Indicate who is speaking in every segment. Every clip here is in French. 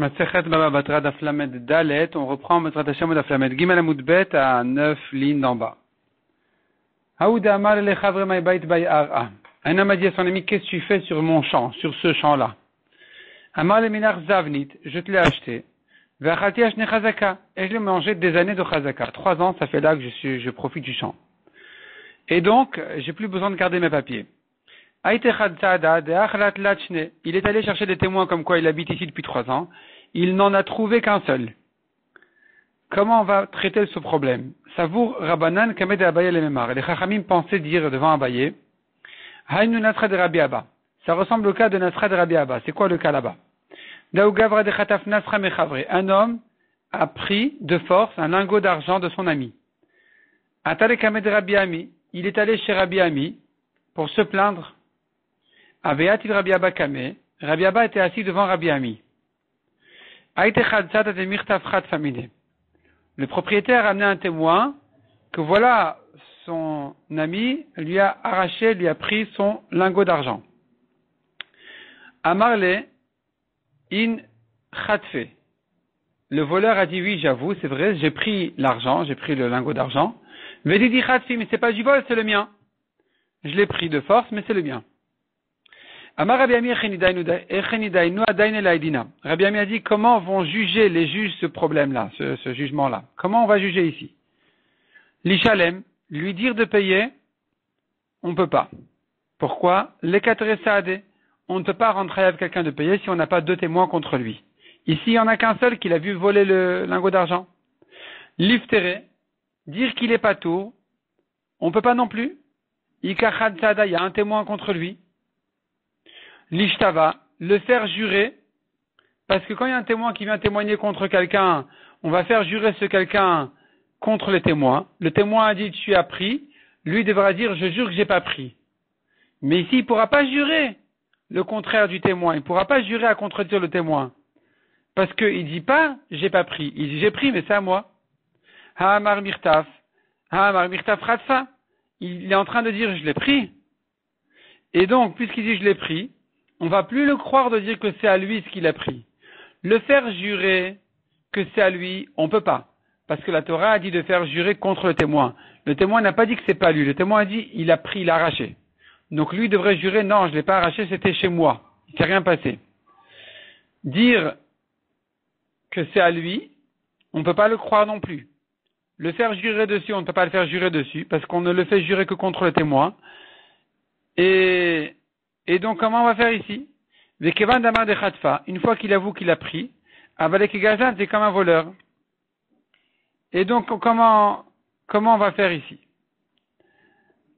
Speaker 1: Masechet Baba Batra Daf Lamed Dalet, on reprend Batra Hashem Daf Lamed Gimel Amud Bet à 9 lignes d'en bas. Haouda Amar le Chavre Mai Bait Bay Ara. Un homme a dit à son ami, qu'est-ce que tu fais sur mon champ, sur ce champ-là? Amar le Minar Zavnit, je te l'ai acheté. V'achalti Ashne Chazaka, et je l'ai mangé des années de Chazaka. 3 ans, ça fait là que je profite du champ. Et donc, j'ai plus besoin de garder mes papiers. Il est allé chercher des témoins comme quoi il habite ici depuis 3 ans. Il n'en a trouvé qu'un seul. Comment on va traiter ce problème? Savour Rabbanan Kamed Abaye le Memar. Les Chachamim pensaient dire devant Abaye, Haïnu Nasra de Rabbi Abba. Ça ressemble au cas de Nasra de Rabbi Abba. C'est quoi le cas là-bas? Daougavra de Khataf Nasra Mechavre. Un homme a pris de force un lingot d'argent de son ami. Atale Kamed Rabbi Ami. Il est allé chez Rabbi Ami pour se plaindre. Aveatil Rabbi Abba Kame. Rabbi Abba était assis devant Rabbi Ami. Le propriétaire a amené un témoin que voilà, son ami lui a arraché, lui a pris son lingot d'argent. Amarle in khatfe. Le voleur a dit oui, j'avoue, c'est vrai, j'ai pris l'argent, j'ai pris le lingot d'argent. Mais il dit khatfi, mais c'est pas du vol, c'est le mien. Je l'ai pris de force, mais c'est le mien. Amar Rabbi Ami Rabbi Ami a dit, comment vont juger les juges ce problème-là, ce jugement-là? Comment on va juger ici? L'Ishalem, lui dire de payer, on ne peut pas. Pourquoi? L'Ekateresade, on ne peut pas rendre avec quelqu'un de payer si on n'a pas 2 témoins contre lui. Ici, il n'y en a qu'un seul qui l'a vu voler le lingot d'argent. L'Iftere, dire qu'il est pas tour, on ne peut pas non plus. Ikachad Sada, il y a un témoin contre lui. L'Ishtava, le faire jurer, parce que quand il y a un témoin qui vient témoigner contre quelqu'un, on va faire jurer ce quelqu'un contre le témoin. Le témoin a dit tu as pris, lui devra dire je jure que j'ai pas pris. Mais ici il pourra pas jurer le contraire du témoin, il pourra pas jurer à contredire le témoin. Parce qu'il dit pas j'ai pas pris, il dit j'ai pris mais c'est à moi. Ha'amar mirtaf ratfa, il est en train de dire je l'ai pris. Et donc puisqu'il dit je l'ai pris, on va plus le croire de dire que c'est à lui ce qu'il a pris. Le faire jurer que c'est à lui, on peut pas. Parce que la Torah a dit de faire jurer contre le témoin. Le témoin n'a pas dit que c'est pas lui. Le témoin a dit, il a pris, il a arraché. Donc lui devrait jurer, non, je l'ai pas arraché, c'était chez moi. Il s'est rien passé. Dire que c'est à lui, on ne peut pas le croire non plus. Le faire jurer dessus, on ne peut pas le faire jurer dessus, parce qu'on ne le fait jurer que contre le témoin. Et donc, comment on va faire ici? Une fois qu'il avoue qu'il a pris, Avalek Gazan, c'est comme un voleur. Et donc, comment on va faire ici?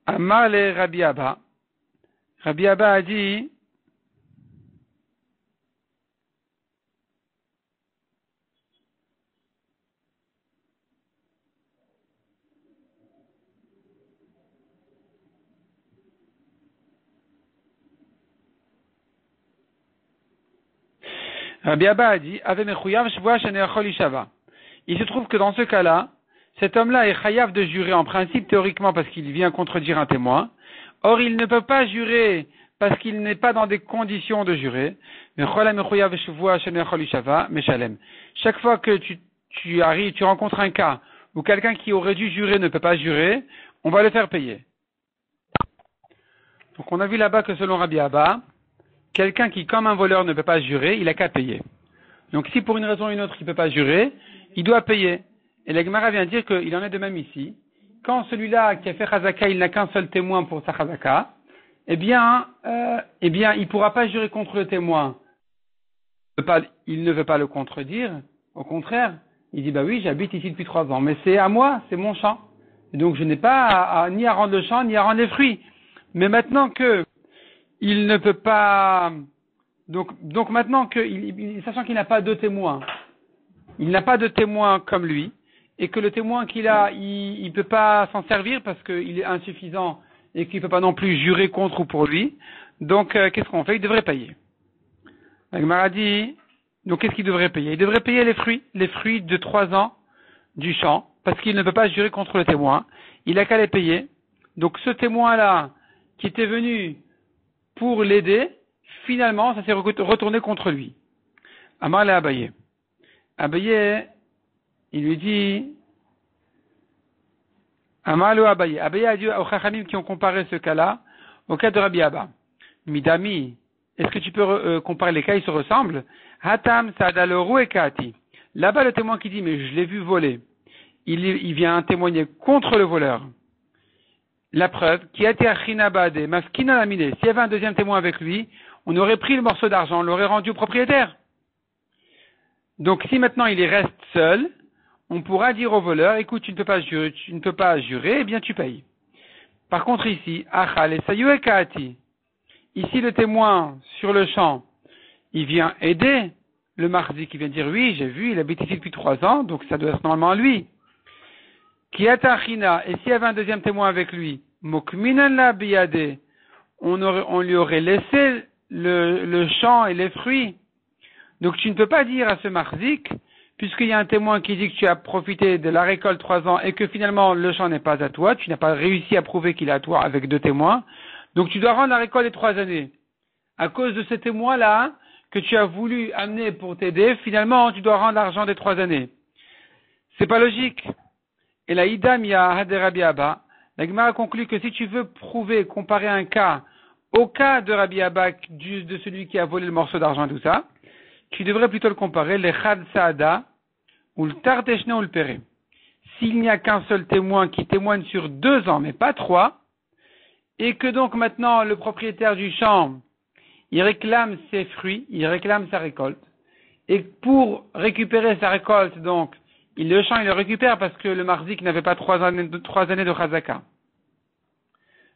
Speaker 1: Amar le Rabbi Abba. Rabbi Abba a dit, il se trouve que dans ce cas-là, cet homme-là est chayav de jurer en principe théoriquement parce qu'il vient contredire un témoin. Or, il ne peut pas jurer parce qu'il n'est pas dans des conditions de jurer. Chaque fois que tu rencontres un cas où quelqu'un qui aurait dû jurer ne peut pas jurer, on va le faire payer. Donc, on a vu là-bas que selon Rabbi Abba, quelqu'un qui, comme un voleur, ne peut pas jurer, il a qu'à payer. Donc, si pour une raison ou une autre, il ne peut pas jurer, il doit payer. Et la Gemara vient dire qu'il en est de même ici. Quand celui-là qui a fait Chazaka, il n'a qu'un seul témoin pour sa Chazaka, eh bien, il ne pourra pas jurer contre le témoin. Il ne veut pas le contredire. Au contraire, il dit, bah oui, j'habite ici depuis 3 ans, mais c'est à moi, c'est mon champ. Et donc, je n'ai pas ni à rendre le champ, ni à rendre les fruits. Mais maintenant que il ne peut pas, donc maintenant que, sachant qu'il n'a pas de témoin, il n'a pas de témoin comme lui, et que le témoin qu'il a, il peut pas s'en servir parce qu'il est insuffisant et qu'il peut pas non plus jurer contre ou pour lui, donc qu'est-ce qu'on fait? Il devrait payer. La Gemara dit, donc qu'est-ce qu'il devrait payer? Il devrait payer les fruits de 3 ans du champ, parce qu'il ne peut pas jurer contre le témoin, il a qu'à les payer. Donc ce témoin-là, qui était venu pour l'aider, finalement, ça s'est retourné contre lui. Amar le Abaye. Abaye, il lui dit, Amar le Abaye. Abaye a dit aux Chachamim qui ont comparé ce cas-là au cas de Rabbi Abba. Midami, est-ce que tu peux comparer les cas, ils se ressemblent? Hatam Sadaloru et Kati. Là-bas, le témoin qui dit, mais je l'ai vu voler. Il vient témoigner contre le voleur. La preuve, qui a été achinabade, mafkina lamine. S'il y avait un deuxième témoin avec lui, on aurait pris le morceau d'argent, on l'aurait rendu au propriétaire. Donc, si maintenant il y reste seul, on pourra dire au voleur, écoute, tu ne peux pas jurer, eh bien tu payes. Par contre ici, achal et sayue kaati. Ici, le témoin sur le champ, il vient aider le mardi qui vient dire, oui, j'ai vu, il habite ici depuis 3 ans, donc ça doit être normalement à lui. Qui est achina, et s'il y avait un deuxième témoin avec lui, mokminan la biyade, on lui aurait laissé le champ et les fruits. Donc tu ne peux pas dire à ce marzik, puisqu'il y a un témoin qui dit que tu as profité de la récolte 3 ans et que finalement le champ n'est pas à toi, tu n'as pas réussi à prouver qu'il est à toi avec 2 témoins, donc tu dois rendre la récolte des 3 années. À cause de ce témoin-là, que tu as voulu amener pour t'aider, finalement tu dois rendre l'argent des 3 années. C'est pas logique. Et la idam ya hade Rabbi Abba, la Gemara a conclu que si tu veux prouver, comparer un cas au cas de Rabbi Abba, de celui qui a volé le morceau d'argent, tout ça, tu devrais plutôt le comparer, le chad saada, ou le tardeshna ou le péré. S'il n'y a qu'un seul témoin qui témoigne sur 2 ans, mais pas 3, et que donc maintenant le propriétaire du champ, il réclame ses fruits, il réclame sa récolte, et pour récupérer sa récolte, donc, le champ, il le récupère parce que le marzik n'avait pas 3 années de chazaka.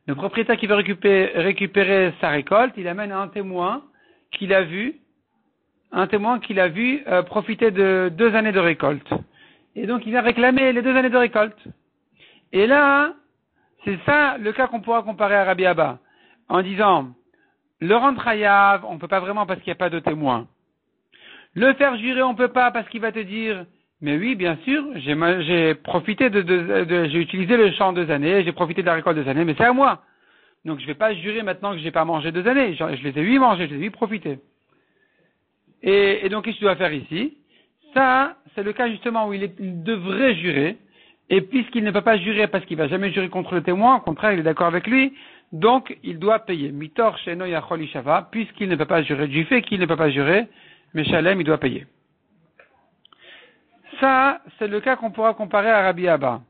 Speaker 1: Le propriétaire qui veut récupérer sa récolte, il amène un témoin qu'il a vu profiter de 2 années de récolte. Et donc, il vient réclamer les 2 années de récolte. Et là, c'est ça le cas qu'on pourra comparer à Rabbi Abba, en disant, le rendre hayav, on ne peut pas vraiment parce qu'il n'y a pas de témoin. Le faire jurer, on ne peut pas parce qu'il va te dire, mais oui, bien sûr, j'ai profité j'ai utilisé le champ 2 années, j'ai profité de la récolte 2 années, mais c'est à moi. Donc je ne vais pas jurer maintenant que je n'ai pas mangé 2 années, je les ai 8 mangés, je les ai 8 profités. Et donc qu'est-ce que tu dois faire ici? Ça, c'est le cas justement où il devrait jurer, et puisqu'il ne peut pas jurer parce qu'il ne va jamais jurer contre le témoin, au contraire, il est d'accord avec lui, donc il doit payer. Mitor sheno yachol ishava, puisqu'il ne peut pas jurer, du fait qu'il ne peut pas jurer, mais Shalem, il doit payer. Ça, c'est le cas qu'on pourra comparer à Rabbi Abba.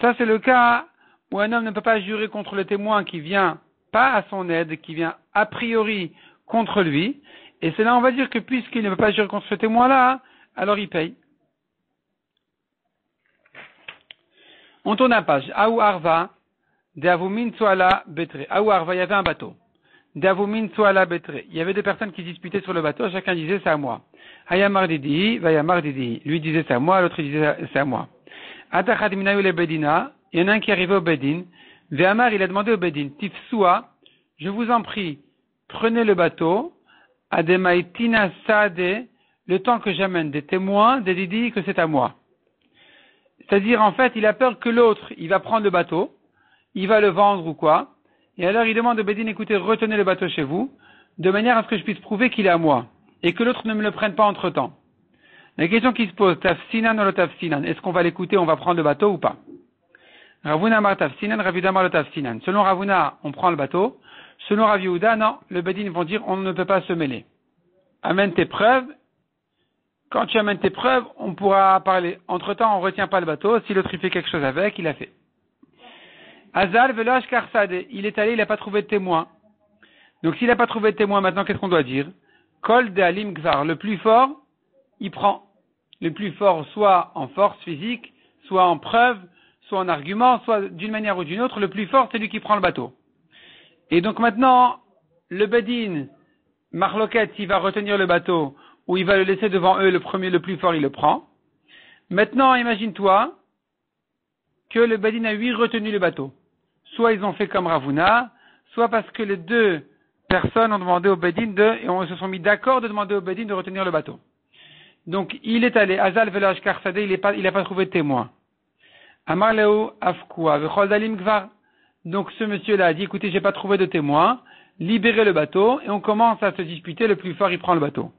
Speaker 1: Ça, c'est le cas où un homme ne peut pas jurer contre le témoin qui vient pas à son aide, qui vient a priori contre lui. Et c'est là, on va dire que puisqu'il ne peut pas jurer contre ce témoin-là, alors il paye. On tourne la page. Aou Arva, Deavumin Tsoala Betre. Aou Arva, il y avait un bateau. Deavumin Tsoala Betre. Il y avait 2 personnes qui disputaient sur le bateau, chacun disait c'est à moi. Hayamar Didi, Vayamar Didi. Lui disait c'est à moi, l'autre disait c'est à moi. Atachad Minayu le Bedina. Il y en a un qui arrivait au Bedin. Ve'amar, il a demandé au Bedin, Tifsoua, je vous en prie, prenez le bateau, Ademaitina Saade, le temps que j'amène des témoins, des Didi, que c'est à moi. C'est-à-dire, en fait, il a peur que l'autre, il va prendre le bateau, il va le vendre ou quoi, et alors il demande au Bedin, écoutez, retenez le bateau chez vous, de manière à ce que je puisse prouver qu'il est à moi, et que l'autre ne me le prenne pas entre temps. La question qui se pose, tafsinan ou le tafsinan, est-ce qu'on va l'écouter, on va prendre le bateau ou pas? Ravuna mar tafsinan, Ravida mar le tafsinan. Selon Ravuna, on prend le bateau. Selon Rav Yehuda, non, le Bedin vont dire, on ne peut pas se mêler. Amène tes preuves. Quand tu amènes tes preuves, on pourra parler. Entre-temps, on ne retient pas le bateau. Si l'autre fait quelque chose avec, il a fait. Azal velosh karsade. Il est allé, il n'a pas trouvé de témoin. Donc s'il n'a pas trouvé de témoin, maintenant, qu'est-ce qu'on doit dire? Kol de alim gvar. Le plus fort, il prend. Le plus fort, soit en force physique, soit en preuve, soit en argument, soit d'une manière ou d'une autre. Le plus fort, c'est lui qui prend le bateau. Et donc maintenant, le Bedin, Marloquet, il va retenir le bateau, ou il va le laisser devant eux, le premier, le plus fort, il le prend. Maintenant, imagine-toi que le Bedin a 8 retenu le bateau. Soit ils ont fait comme Ravuna, soit parce que les 2 personnes ont demandé au Bedin et on se sont mis d'accord de demander au Bedin de retenir le bateau. Donc, il est allé, Azal Velach Karsade, il n'a pas trouvé de témoin. Amar Leo Afkua, Vechol Dalim Gvar. Donc ce monsieur-là a dit, écoutez, j'ai pas trouvé de témoin, libérez le bateau, et on commence à se disputer, le plus fort il prend le bateau.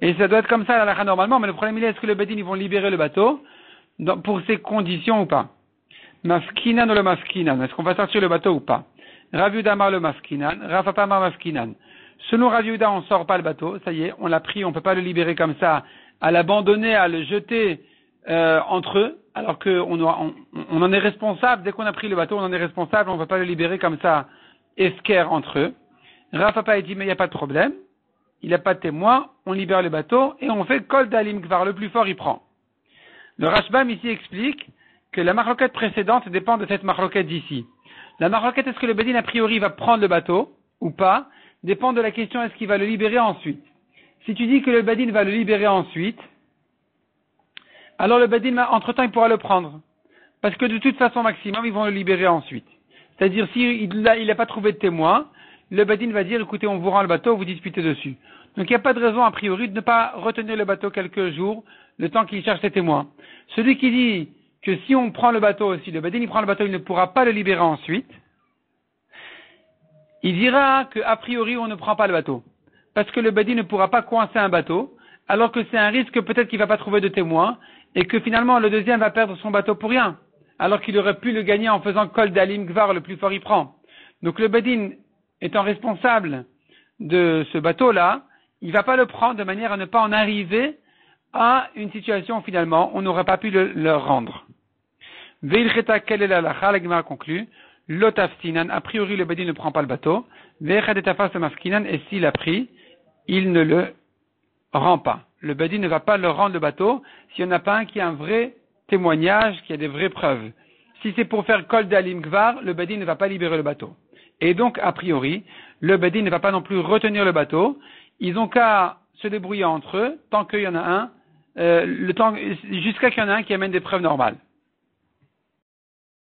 Speaker 1: Et ça doit être comme ça à la normalement, mais le problème il est, est-ce que le Bedin, ils vont libérer le bateau pour ces conditions ou pas? Mafkinan ou le mafkinan? Est-ce qu'on va sortir le bateau ou pas? Rav Yehuda Amar le mafkinan, Rav Papa Amar mafkinan. Selon Rav Yehuda, on sort pas le bateau, ça y est, on l'a pris, on peut pas le libérer comme ça, à l'abandonner, à le jeter entre eux, alors qu'on on en est responsable, dès qu'on a pris le bateau, on en est responsable, on ne peut pas le libérer comme ça, esquerre entre eux. Rav Papa a dit, mais il n'y a pas de problème, il n'y a pas de témoin, on libère le bateau, et on fait kol dalim kvar, le plus fort il prend. Le Rashbam ici explique que la marloquette précédente dépend de cette marloquette d'ici. La marloquette, est-ce que le Bedin a priori va prendre le bateau ou pas, dépend de la question est-ce qu'il va le libérer ensuite. Si tu dis que le Bedin va le libérer ensuite, alors le Bedin, entre-temps, il pourra le prendre. Parce que de toute façon, maximum, ils vont le libérer ensuite. C'est-à-dire, s'il n'a pas trouvé de témoin, le Bedin va dire, écoutez, on vous rend le bateau, vous disputez dessus. Donc il n'y a pas de raison, a priori, de ne pas retenir le bateau quelques jours, le temps qu'il cherche ses témoins. Celui qui dit que si on prend le bateau aussi, le Bedin il prend le bateau, il ne pourra pas le libérer ensuite, il dira qu'a priori on ne prend pas le bateau. Parce que le Bedin ne pourra pas coincer un bateau, alors que c'est un risque peut-être qu'il ne va pas trouver de témoins, et que finalement le deuxième va perdre son bateau pour rien, alors qu'il aurait pu le gagner en faisant kol dalim gvar, le plus fort il prend. Donc le Bedin étant responsable de ce bateau-là, il ne va pas le prendre de manière à ne pas en arriver à une situation où finalement on n'aurait pas pu le rendre. Veilcheta, quelle est la lacha? La Gemara conclut. Lotaftinan, a priori le Bedin ne prend pas le bateau. Veichetafas mafkinan, et s'il a pris, il ne le rend pas. Le Bedin ne va pas le rendre le bateau s'il n'y en a pas un qui a un vrai témoignage, qui a des vraies preuves. Si c'est pour faire kol dalim gvar, le Bedin ne va pas libérer le bateau. Et donc, a priori, le Bedin ne va pas non plus retenir le bateau. Ils ont qu'à se débrouiller entre eux, tant qu'il y en a un, jusqu'à qu'il y en a un qui amène des preuves normales.